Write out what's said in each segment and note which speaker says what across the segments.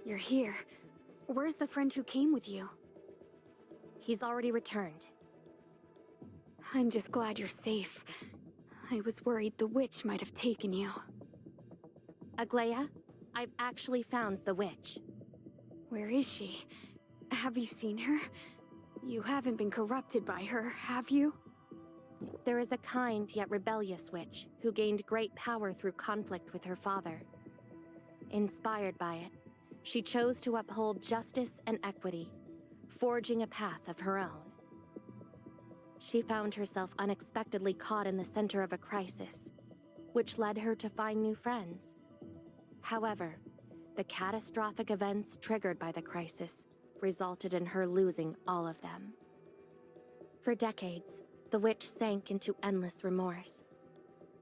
Speaker 1: you're here. Where's the friend who came with you?
Speaker 2: He's already returned.
Speaker 1: I'm just glad you're safe. I was worried the witch might have taken you.
Speaker 2: Aglaia, I've actually found the witch.
Speaker 1: Where is she? Have you seen her? You haven't been corrupted by her, have you?
Speaker 2: There is a kind yet rebellious witch who gained great power through conflict with her father. Inspired by it, she chose to uphold justice and equity, forging a path of her own. She found herself unexpectedly caught in the center of a crisis, which led her to find new friends. However, the catastrophic events triggered by the crisis resulted in her losing all of them. For decades, the witch sank into endless remorse.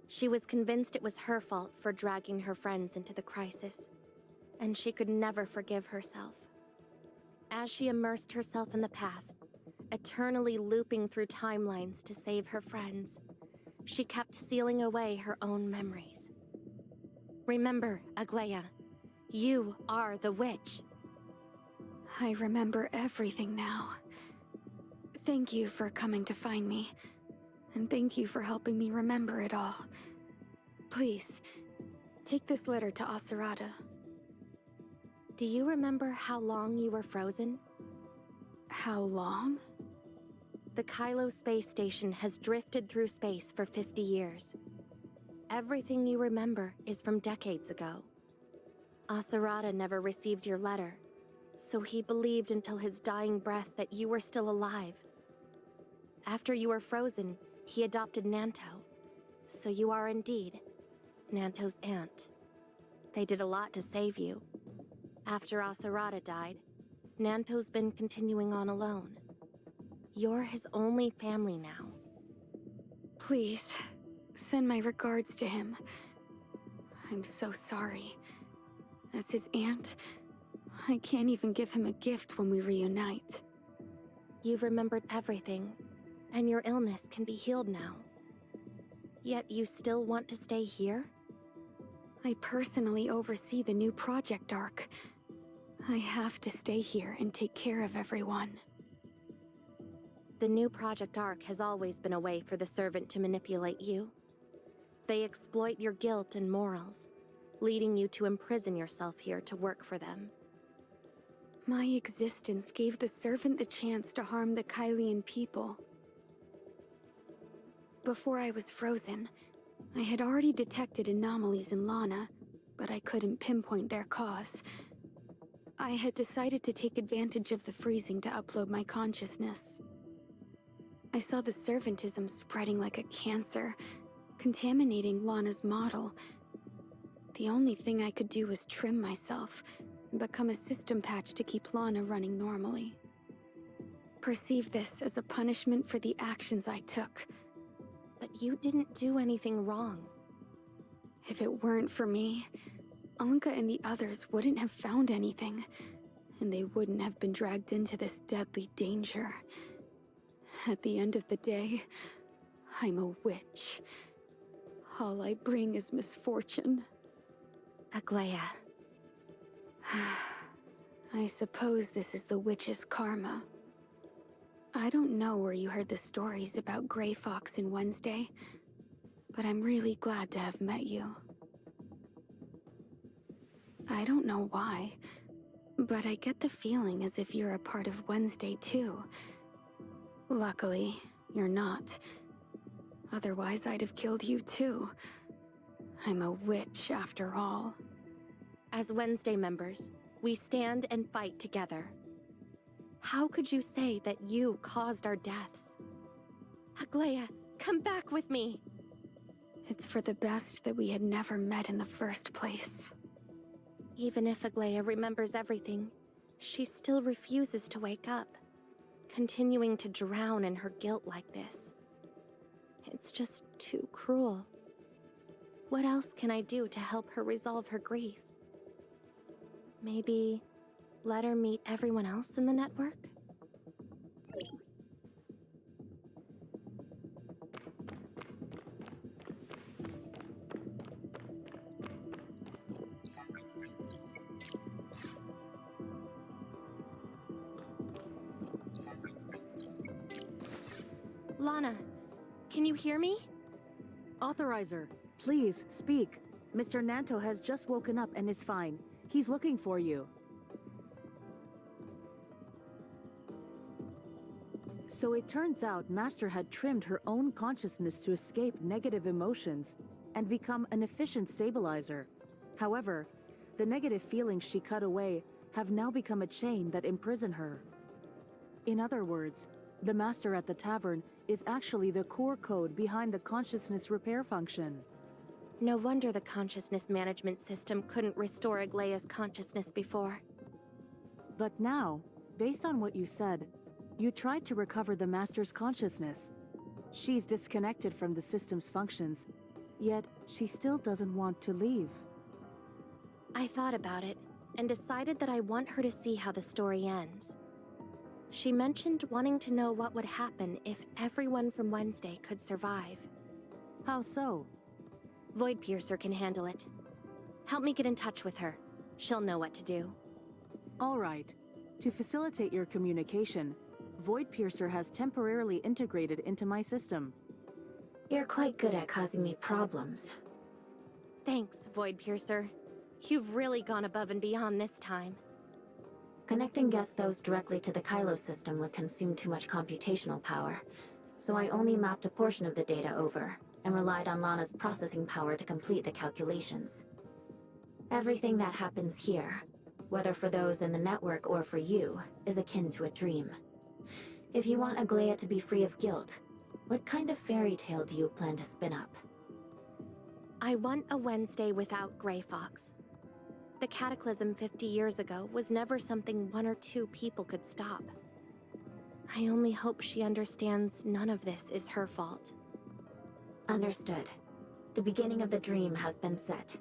Speaker 2: She was convinced it was her fault for dragging her friends into the crisis, and she could never forgive herself. As she immersed herself in the past, eternally looping through timelines to save her friends, she kept sealing away her own memories. Remember, Aglaia, you are the witch.
Speaker 1: I remember everything now. Thank you for coming to find me, and thank you for helping me remember it all. Please, take this letter to Asurada.
Speaker 2: Do you remember how long you were frozen?
Speaker 1: How long?
Speaker 2: The Kylo space station has drifted through space for 50 years. Everything you remember is from decades ago. Asurada never received your letter, so he believed until his dying breath that you were still alive. After you were frozen, he adopted Nanto, so you are indeed Nanto's aunt. They did a lot to save you. After Asurada died, Nanto's been continuing on alone. You're his only family now.
Speaker 1: Please, send my regards to him. I'm so sorry. As his aunt, I can't even give him a gift when we reunite.
Speaker 2: You've remembered everything, and your illness can be healed now. Yet you still want to stay here?
Speaker 1: I personally oversee the new project arc. I have to stay here and take care of everyone.
Speaker 2: The new Project Arc has always been a way for the Servant to manipulate you. They exploit your guilt and morals, leading you to imprison yourself here to work for them.
Speaker 1: My existence gave the Servant the chance to harm the Kylian people. Before I was frozen, I had already detected anomalies in Lana, but I couldn't pinpoint their cause. I had decided to take advantage of the freezing to upload my consciousness. I saw the servantism spreading like a cancer, contaminating Lana's model. The only thing I could do was trim myself and become a system patch to keep Lana running normally. Perceive this as a punishment for the actions I took.
Speaker 2: But you didn't do anything wrong.
Speaker 1: If it weren't for me, Anka and the others wouldn't have found anything, and they wouldn't have been dragged into this deadly danger. At the end of the day, I'm a witch. All I bring is misfortune.
Speaker 2: Aglaia.
Speaker 1: I suppose this is the witch's karma. I don't know where you heard the stories about Grey Fox and Wednesday, but I'm really glad to have met you. I don't know why, but I get the feeling as if you're a part of Wednesday too. Luckily, you're not. Otherwise, I'd have killed you too. I'm a witch after all.
Speaker 2: As Wednesday members, we stand and fight together. How could you say that you caused our deaths? Aglaia, come back with me!
Speaker 1: It's for the best that we had never met in the first place.
Speaker 2: Even if Aglaia remembers everything, she still refuses to wake up, continuing to drown in her guilt like this. It's just too cruel. What else can I do to help her resolve her grief? Maybe let her meet everyone else in the network? Lana, can you hear me?
Speaker 3: Authorizer, please, speak. Mr. Nanto has just woken up and is fine. He's looking for you. So it turns out Master had trimmed her own consciousness to escape negative emotions and become an efficient stabilizer. However, the negative feelings she cut away have now become a chain that imprison her. In other words, the Master at the tavern is actually the core code behind the consciousness repair function.
Speaker 2: No wonder the consciousness management system couldn't restore Aglaya's consciousness before.
Speaker 3: But now, based on what you said, you tried to recover the Master's consciousness. She's disconnected from the system's functions, yet she still doesn't want to leave.
Speaker 2: I thought about it, and decided that I want her to see how the story ends. She mentioned wanting to know what would happen if everyone from Wednesday could survive.
Speaker 3: How so?
Speaker 2: Void Piercer can handle it. Help me get in touch with her. She'll know what to do.
Speaker 3: All right. To facilitate your communication, Void Piercer has temporarily integrated into my system.
Speaker 4: You're quite good at causing me problems.
Speaker 2: Thanks, Void Piercer. You've really gone above and beyond this time.
Speaker 4: Connecting Gestos directly to the Kylo system would consume too much computational power, so I only mapped a portion of the data over, and relied on Lana's processing power to complete the calculations. Everything that happens here, whether for those in the network or for you, is akin to a dream. If you want Aglaya to be free of guilt, what kind of fairy tale do you plan to spin up?
Speaker 2: I want a Wednesday without Grey Fox. The cataclysm 50 years ago was never something one or two people could stop. I only hope she understands none of this is her fault.
Speaker 4: Understood. The beginning of the dream has been set.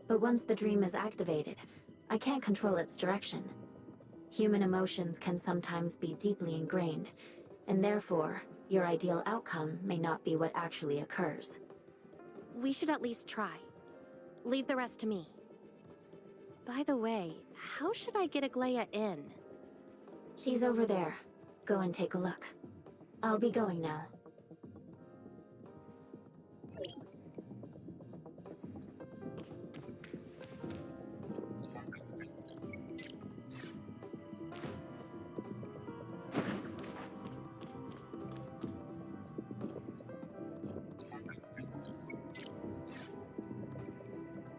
Speaker 4: But once the dream is activated, I can't control its direction. Human emotions can sometimes be deeply ingrained, and therefore, your ideal outcome may not be what actually occurs.
Speaker 2: We should at least try. Leave the rest to me. By the way, how should I get Aglaya in?
Speaker 4: She's over there. Go and take a look. I'll be going now.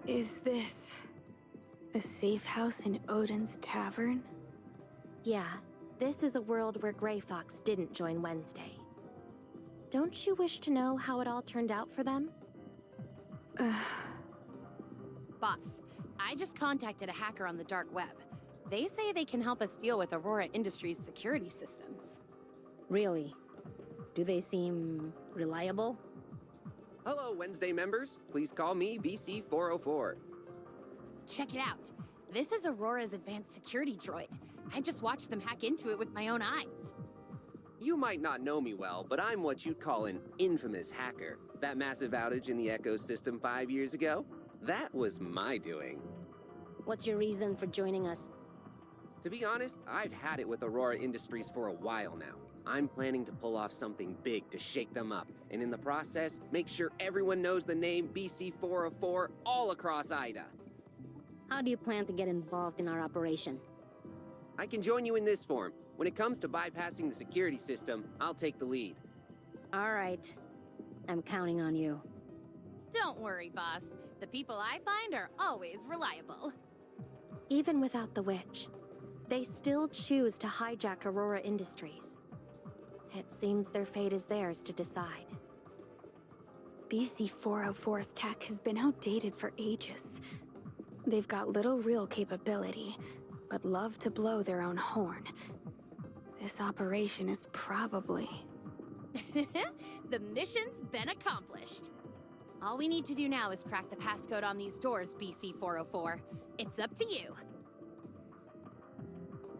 Speaker 1: Is this a safe house in Odin's tavern?
Speaker 2: Yeah, this is a world where Grey Fox didn't join Wednesday. Don't you wish to know how it all turned out for them?
Speaker 5: Boss, I just contacted a hacker on the dark web. They say they can help us deal with Aurora Industries' security systems.
Speaker 6: Really? Do they seem reliable?
Speaker 7: Hello, Wednesday members. Please call me BC404.
Speaker 5: Check it out. This is Aurora's advanced security droid. I just watched them hack into it with my own eyes.
Speaker 7: You might not know me well, but I'm what you'd call an infamous hacker. That massive outage in the Echo system 5 years ago? That was my doing.
Speaker 6: What's your reason for joining us?
Speaker 7: To be honest, I've had it with Aurora Industries for a while now. I'm planning to pull off something big to shake them up, and in the process, make sure everyone knows the name BC404 all across Ida.
Speaker 6: How do you plan to get involved in our operation?
Speaker 7: I can join you in this form. When it comes to bypassing the security system, I'll take the lead.
Speaker 6: All right. I'm counting on you.
Speaker 5: Don't worry, boss. The people I find are always reliable.
Speaker 2: Even without the witch, they still choose to hijack Aurora Industries. It seems their fate is theirs to decide.
Speaker 1: BC404's tech has been outdated for ages. They've got little real capability, but love to blow their own horn. This operation is probably...
Speaker 5: The mission's been accomplished. All we need to do now is crack the passcode on these doors, BC404. It's up to you.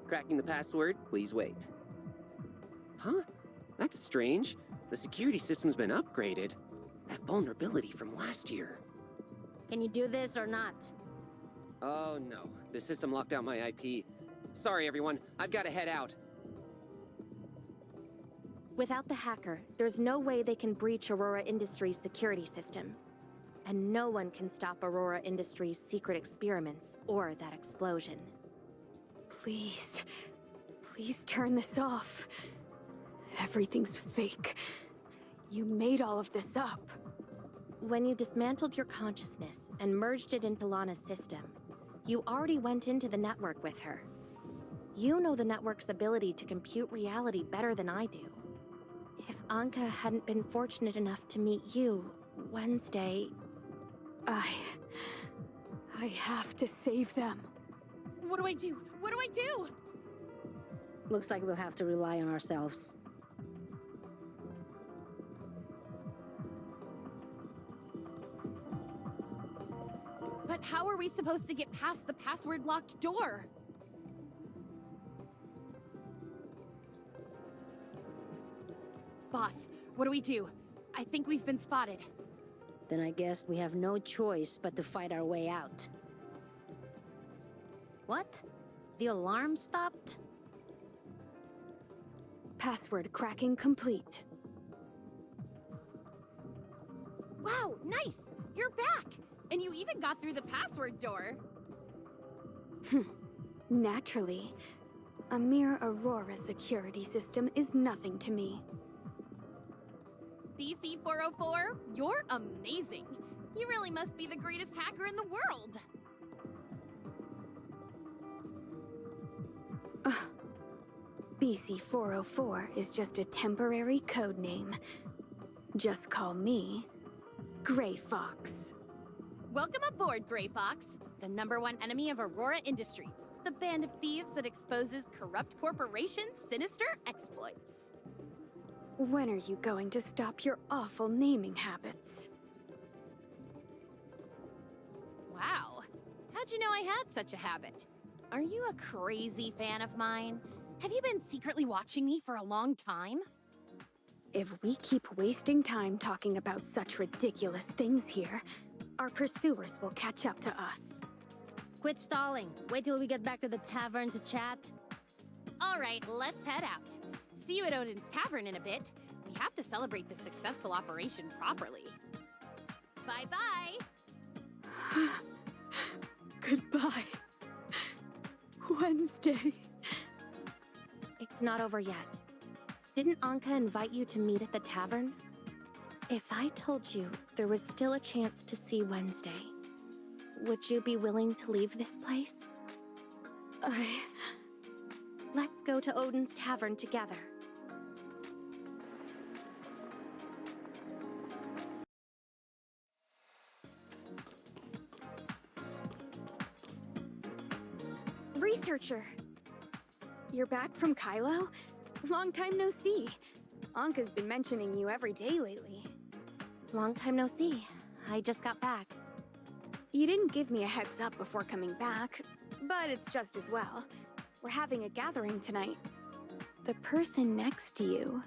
Speaker 7: Cracking the password, please wait. Huh? That's strange. The security system's been upgraded. That vulnerability from last year.
Speaker 6: Can you do this or not?
Speaker 7: Oh no, the system locked out my IP. Sorry everyone, I've got to head out.
Speaker 2: Without the hacker, there's no way they can breach Aurora Industries' security system. And no one can stop Aurora Industries' secret experiments or that explosion.
Speaker 1: Please. Please turn this off. Everything's fake. You made all of this up.
Speaker 2: When you dismantled your consciousness and merged it into Lana's system, you already went into the network with her. You know the network's ability to compute reality better than I do. If Anka hadn't been fortunate enough to meet you, Wednesday...
Speaker 1: I have to save them.
Speaker 5: What do I do? What do I do?
Speaker 6: Looks like we'll have to rely on ourselves.
Speaker 5: But how are we supposed to get past the password-locked door? Boss, what do we do? I think we've been spotted.
Speaker 6: Then I guess we have no choice but to fight our way out. What? The alarm stopped?
Speaker 1: Password cracking complete.
Speaker 5: Wow, nice! You're back! And you even got through the password door.
Speaker 1: Naturally. A mere Aurora security system is nothing to me.
Speaker 5: BC404, you're amazing. You really must be the greatest hacker in the world.
Speaker 1: BC404 is just a temporary code name. Just call me Gray Fox.
Speaker 5: Welcome aboard, Gray Fox, the #1 enemy of Aurora Industries, the band of thieves that exposes corrupt corporations' sinister exploits.
Speaker 1: When are you going to stop your awful naming habits?
Speaker 5: Wow, how'd you know I had such a habit? Are you a crazy fan of mine? Have you been secretly watching me for a long time?
Speaker 1: If we keep wasting time talking about such ridiculous things here, our pursuers will catch up to us.
Speaker 6: Quit stalling. Wait till we get back to the tavern to chat.
Speaker 5: All right, let's head out. See you at Odin's Tavern in a bit. We have to celebrate the successful operation properly. Bye-bye!
Speaker 1: Goodbye. Wednesday.
Speaker 2: It's not over yet. Didn't Anka invite you to meet at the tavern? If I told you there was still a chance to see Wednesday, would you be willing to leave this place? Let's go to Odin's Tavern together.
Speaker 1: Researcher! You're back from Kylo? Long time no see. Anka's been mentioning you every day lately.
Speaker 2: Long time no see. I just got back.
Speaker 1: You didn't give me a heads up before coming back, but it's just as well. We're having a gathering tonight. The person next to you.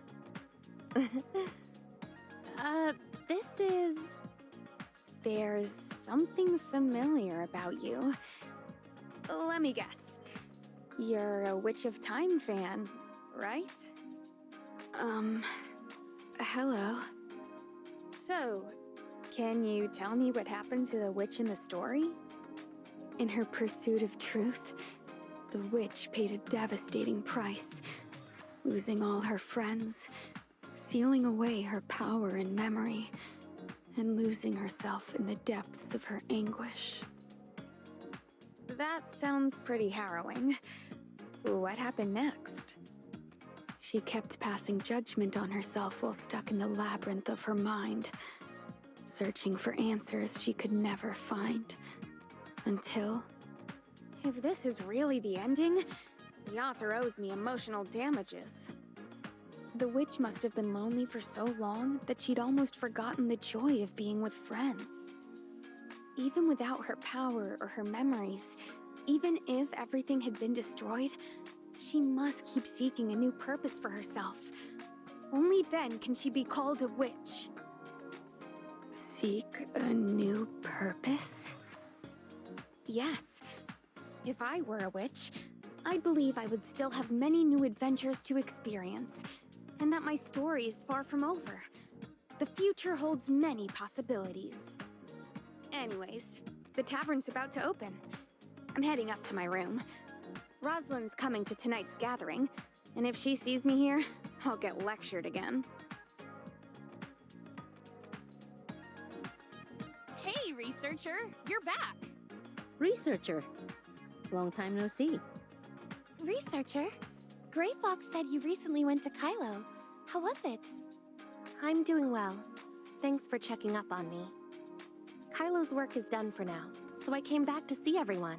Speaker 2: This is...
Speaker 1: There's something familiar about you. Let me guess. You're a Witch of Time fan, right? Hello. So, can you tell me what happened to the witch in the story? In her pursuit of truth, the witch paid a devastating price, losing all her friends, sealing away her power and memory, and losing herself in the depths of her anguish. That sounds pretty harrowing. What happened next? She kept passing judgment on herself while stuck in the labyrinth of her mind, searching for answers she could never find. Until... If this is really the ending, the author owes me emotional damages. The witch must have been lonely for so long that she'd almost forgotten the joy of being with friends. Even without her power or her memories, even if everything had been destroyed, she must keep seeking a new purpose for herself. Only then can she be called a witch. Seek a new purpose? Yes. If I were a witch, I believe I would still have many new adventures to experience, and that my story is far from over. The future holds many possibilities. Anyways, the tavern's about to open. I'm heading up to my room. Rosalind's coming to tonight's gathering, and if she sees me here, I'll get lectured again.
Speaker 5: Hey, researcher, you're back.
Speaker 6: Researcher. Long time no see.
Speaker 2: Researcher, Gray Fox said you recently went to Kylo. How was it? I'm doing well. Thanks for checking up on me. Kylo's work is done for now, so I came back to see everyone.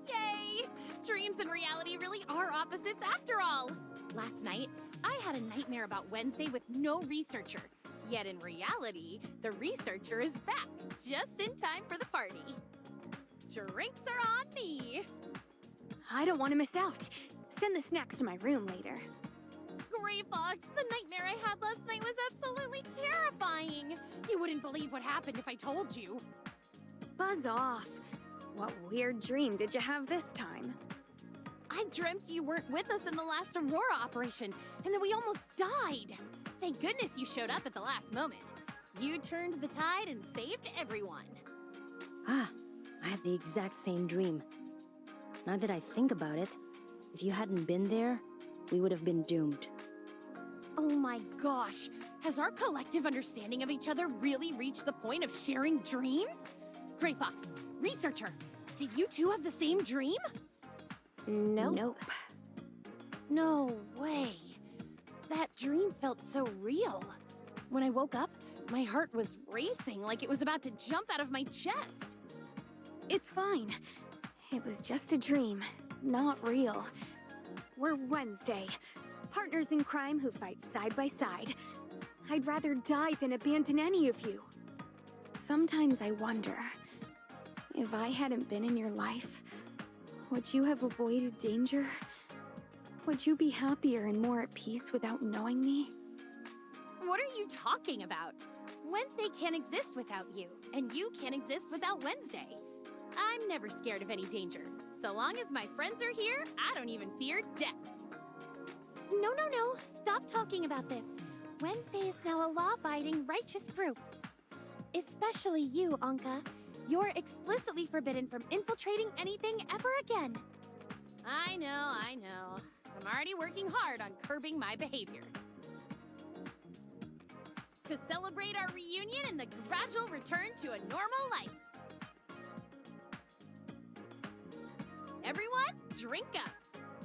Speaker 5: Yay! Dreams and reality really are opposites after all. Last night, I had a nightmare about Wednesday with no researcher. Yet in reality, the researcher is back, just in time for the party. Drinks are on me!
Speaker 1: I don't want to miss out. Send the snacks to my room later.
Speaker 5: Gray Fox, the nightmare I had last night was absolutely terrifying. You wouldn't believe what happened if I told you.
Speaker 1: Buzz off. What weird dream did you have this time?
Speaker 5: I dreamt you weren't with us in the last Aurora operation, and that we almost died. Thank goodness you showed up at the last moment. You turned the tide and saved everyone.
Speaker 6: Ah, I had the exact same dream. Now that I think about it, if you hadn't been there, we would have been doomed.
Speaker 5: Oh my gosh, has our collective understanding of each other really reached the point of sharing dreams? Gray Fox, researcher, did you two have the same dream?
Speaker 1: Nope.
Speaker 5: No way. That dream felt so real. When I woke up, my heart was racing like it was about to jump out of my chest.
Speaker 1: It's fine. It was just a dream, not real. We're Wednesday, partners in crime who fight side by side. I'd rather die than abandon any of you. Sometimes I wonder, if I hadn't been in your life, would you have avoided danger? Would you be happier and more at peace without knowing me?
Speaker 5: What are you talking about? Wednesday can't exist without you, and you can't exist without Wednesday. I'm never scared of any danger. So long as my friends are here, I don't even fear death.
Speaker 2: No. Stop talking about this. Wednesday is now a law-abiding, righteous group. Especially you, Anka. You're explicitly forbidden from infiltrating anything ever again.
Speaker 5: I know. I'm already working hard on curbing my behavior. To celebrate our reunion and the gradual return to a normal life. Everyone, drink up.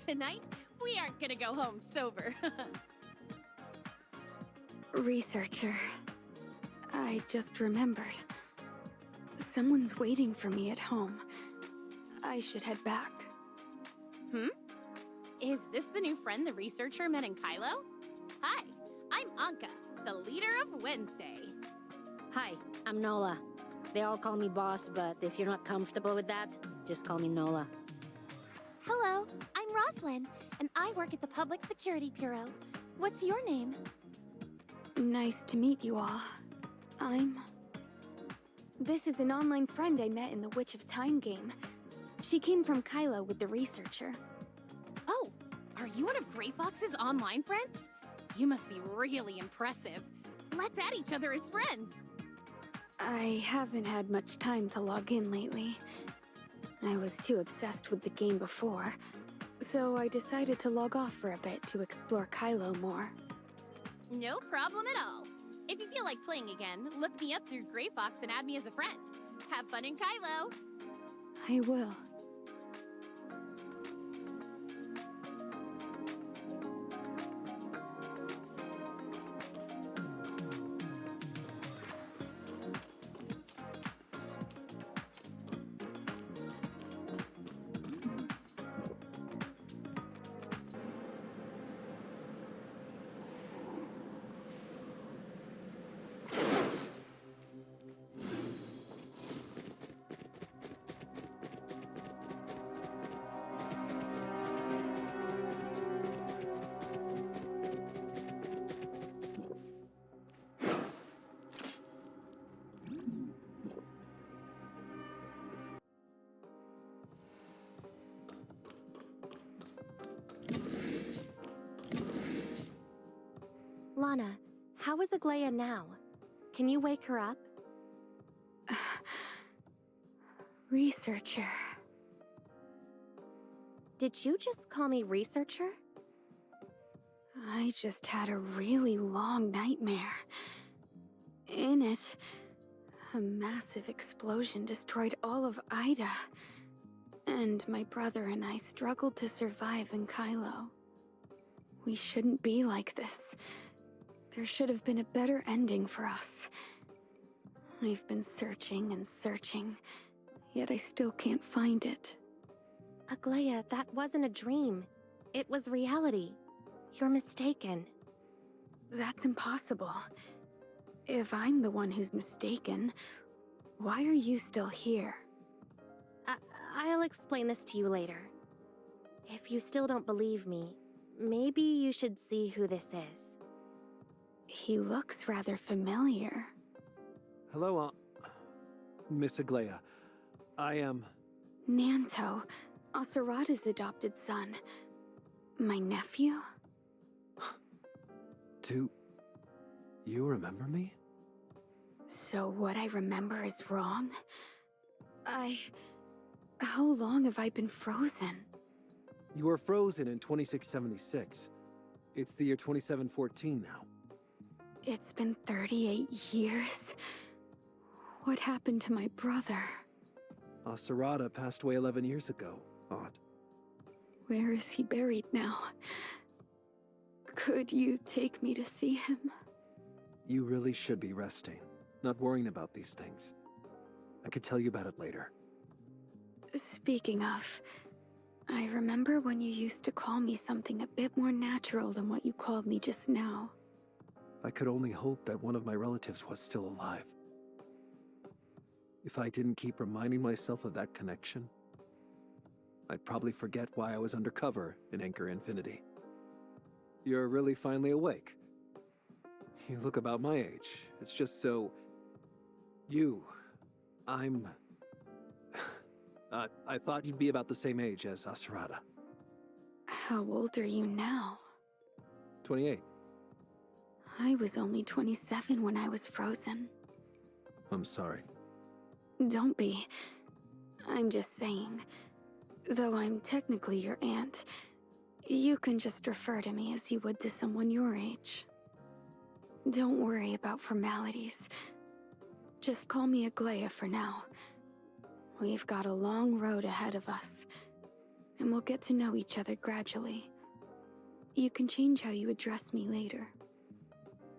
Speaker 5: Tonight, we aren't gonna go home sober.
Speaker 1: Researcher, I just remembered. Someone's waiting for me at home. I should head back.
Speaker 5: Is this the new friend the researcher met in Kylo? Hi, I'm Anka, the leader of Wednesday.
Speaker 6: Hi, I'm Nola. They all call me boss, but if you're not comfortable with that, just call me Nola.
Speaker 2: Hello, I'm Roslyn, and I work at the Public Security Bureau. What's your name?
Speaker 1: Nice to meet you all. This is an online friend I met in the Witch of Time game. She came from Kylo with the researcher.
Speaker 5: Oh, are you one of Gray Fox's online friends? You must be really impressive. Let's add each other as friends.
Speaker 1: I haven't had much time to log in lately. I was too obsessed with the game before, so I decided to log off for a bit to explore Kylo more.
Speaker 5: No problem at all. If you feel like playing again, look me up through Gray Fox and add me as a friend. Have fun in Kylo!
Speaker 1: I will.
Speaker 2: Lana, how is Aglaia now? Can you wake her up?
Speaker 1: Researcher.
Speaker 2: Did you just call me researcher?
Speaker 1: I just had a really long nightmare. In it, a massive explosion destroyed all of Ida. And my brother and I struggled to survive in Kylo. We shouldn't be like this. There should have been a better ending for us. I've been searching and searching, yet I still can't find it.
Speaker 2: Aglaia, that wasn't a dream. It was reality. You're mistaken.
Speaker 1: That's impossible. If I'm the one who's mistaken, why are you still here?
Speaker 2: I'll explain this to you later. If you still don't believe me, maybe you should see who this is.
Speaker 1: He looks rather familiar.
Speaker 8: Hello, Miss Aglaia. I am...
Speaker 1: Nanto, Asurada's adopted son. My nephew?
Speaker 8: Do you remember me?
Speaker 1: So what I remember is wrong? How long have I been frozen?
Speaker 8: You were frozen in 2676. It's the year 2714 now.
Speaker 1: It's been 38 years. What happened to my brother?
Speaker 8: Asurada passed away 11 years ago. Odd.
Speaker 1: Where is he buried now? Could you take me to see him?
Speaker 8: You really should be resting, not worrying about these things. I could tell you about it later.
Speaker 1: Speaking of, I remember when you used to call me something a bit more natural than what you called me just now.
Speaker 8: I could only hope that one of my relatives was still alive. If I didn't keep reminding myself of that connection, I'd probably forget why I was undercover in Anchor Infinity. You're really finally awake. You look about my age. It's just so... I thought you'd be about the same age as Asurada.
Speaker 1: How old are you now?
Speaker 8: 28.
Speaker 1: I was only 27 when I was frozen.
Speaker 8: I'm sorry.
Speaker 1: Don't be. I'm just saying. Though I'm technically your aunt, you can just refer to me as you would to someone your age. Don't worry about formalities. Just call me Aglaia for now. We've got a long road ahead of us, and we'll get to know each other gradually. You can change how you address me later.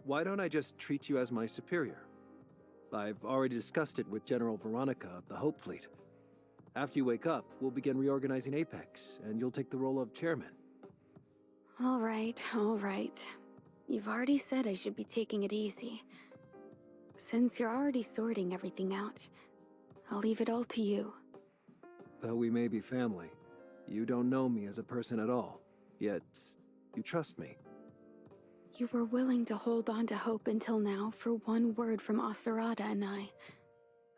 Speaker 8: Why don't I just treat you as my superior? I've already discussed it with General Veronica of the Hope Fleet. After you wake up, we'll begin reorganizing Apex, and you'll take the role of chairman.
Speaker 1: All right, all right. You've already said I should be taking it easy. Since you're already sorting everything out, I'll leave it all to you.
Speaker 8: Though we may be family, you don't know me as a person at all, yet you trust me.
Speaker 1: You were willing to hold on to hope until now for one word from Asurada and I,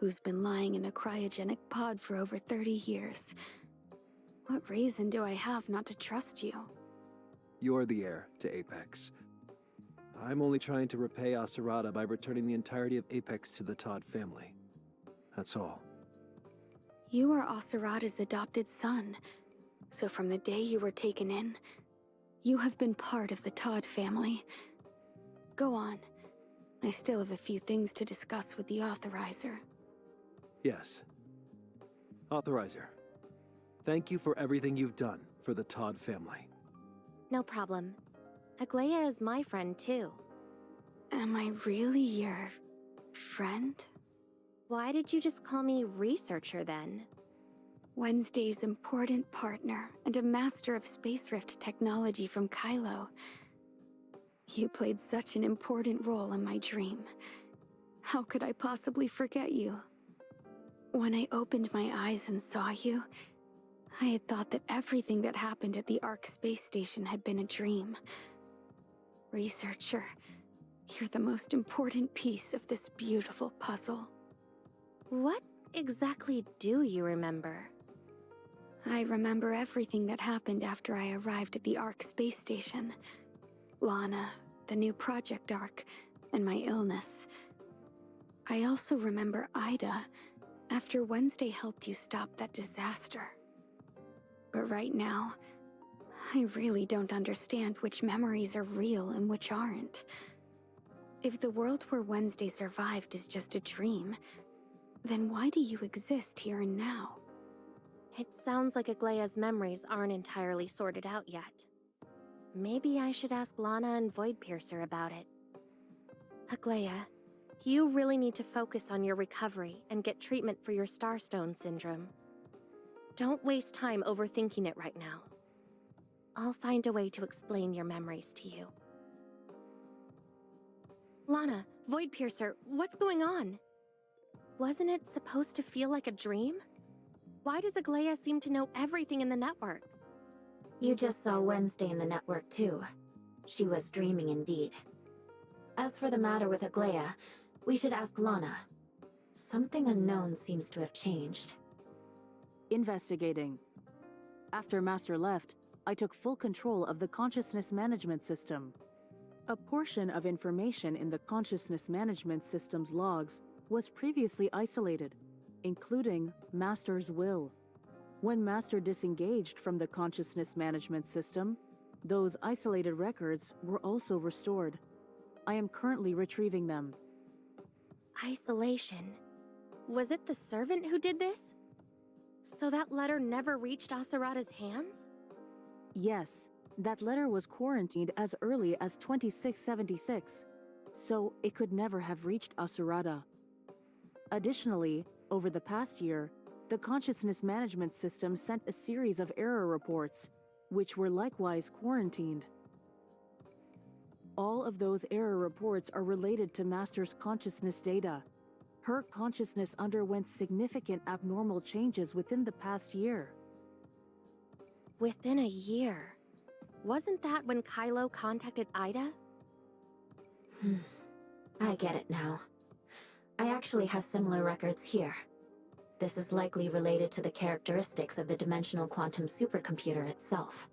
Speaker 1: who's been lying in a cryogenic pod for over 30 years. What reason do I have not to trust you?
Speaker 8: You're the heir to Apex. I'm only trying to repay Asurada by returning the entirety of Apex to the Todd family. That's all.
Speaker 1: You are Asurada's adopted son, so from the day you were taken in, you have been part of the Todd family. Go on. I still have a few things to discuss with the Authorizer.
Speaker 8: Yes. Authorizer, thank you for everything you've done for the Todd family.
Speaker 2: No problem. Aglaia is my friend, too.
Speaker 1: Am I really your friend?
Speaker 2: Why did you just call me researcher, then?
Speaker 1: Wednesday's important partner and a master of space rift technology from Kylo. You played such an important role in my dream. How could I possibly forget you? When I opened my eyes and saw you, I had thought that everything that happened at the Ark space station had been a dream. Researcher, you're the most important piece of this beautiful puzzle.
Speaker 2: What exactly do you remember?
Speaker 1: I remember everything that happened after I arrived at the Ark space station. Lana, the new project arc, and my illness. I also remember Ida, after Wednesday helped you stop that disaster. But right now, I really don't understand which memories are real and which aren't. If the world where Wednesday survived is just a dream, then why do you exist here and now?
Speaker 2: It sounds like Aglaya's memories aren't entirely sorted out yet. Maybe I should ask Lana and Voidpiercer about it. Aglaya, you really need to focus on your recovery and get treatment for your Starstone syndrome. Don't waste time overthinking it right now. I'll find a way to explain your memories to you. Lana, Voidpiercer, what's going on? Wasn't it supposed to feel like a dream? Why does Aglaya seem to know everything in the network?
Speaker 4: You just saw Wednesday in the network too. She was dreaming indeed. As for the matter with Aglaya, we should ask Lana. Something unknown seems to have changed.
Speaker 3: Investigating. After Master left, I took full control of the consciousness management system. A portion of information in the consciousness management system's logs was previously isolated, including Master's will. When Master disengaged from the consciousness management system, those isolated records were also restored. I am currently retrieving them.
Speaker 2: Isolation. Was it the servant who did this? So that letter never reached Asurata's hands?
Speaker 3: Yes, that letter was quarantined as early as 2676, so it could never have reached Asurata. Additionally, over the past year, the consciousness management system sent a series of error reports, which were likewise quarantined. All of those error reports are related to Master's consciousness data. Her consciousness underwent significant abnormal changes within the past year.
Speaker 2: Within a year? Wasn't that when Kylo contacted Ida?
Speaker 4: I get it now. I actually have similar records here. This is likely related to the characteristics of the dimensional quantum supercomputer itself.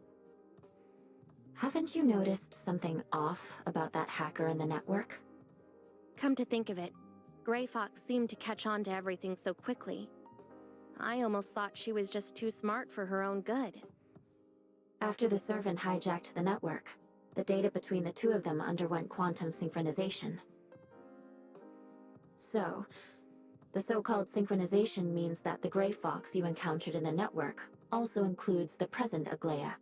Speaker 4: Haven't you noticed something off about that hacker in the network?
Speaker 2: Come to think of it, Grey Fox seemed to catch on to everything so quickly. I almost thought she was just too smart for her own good.
Speaker 4: After the servant hijacked the network, the data between the two of them underwent quantum synchronization. So, the so-called synchronization means that the Grey Fox you encountered in the network also includes the present Aglaya,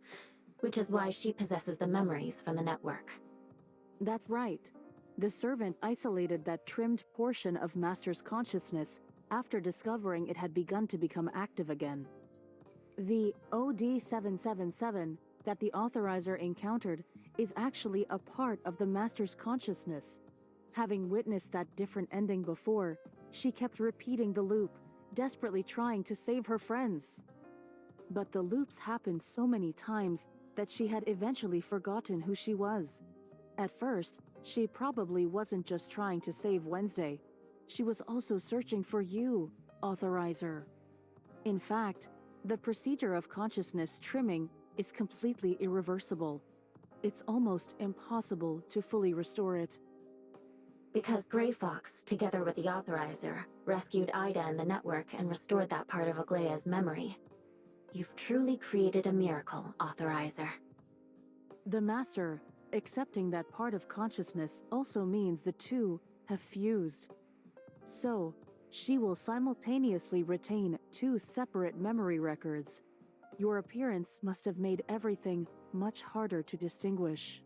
Speaker 4: which is why she possesses the memories from the network.
Speaker 3: That's right. The servant isolated that trimmed portion of Master's consciousness after discovering it had begun to become active again. The OD-777 that the authorizer encountered is actually a part of the Master's consciousness. Having witnessed that different ending before, she kept repeating the loop, desperately trying to save her friends. But the loops happened so many times that she had eventually forgotten who she was. At first, she probably wasn't just trying to save Wednesday. She was also searching for you, Authorizer. In fact, the procedure of consciousness trimming is completely irreversible. It's almost impossible to fully restore it.
Speaker 4: Because Grey Fox, together with the Authorizer, rescued Ida in the network and restored that part of Aglaya's memory. You've truly created a miracle, Authorizer.
Speaker 3: The Master, accepting that part of consciousness also means the two have fused. So, she will simultaneously retain two separate memory records. Your appearance must have made everything much harder to distinguish.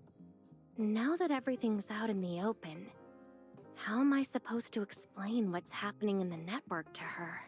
Speaker 2: Now that everything's out in the open, how am I supposed to explain what's happening in the network to her?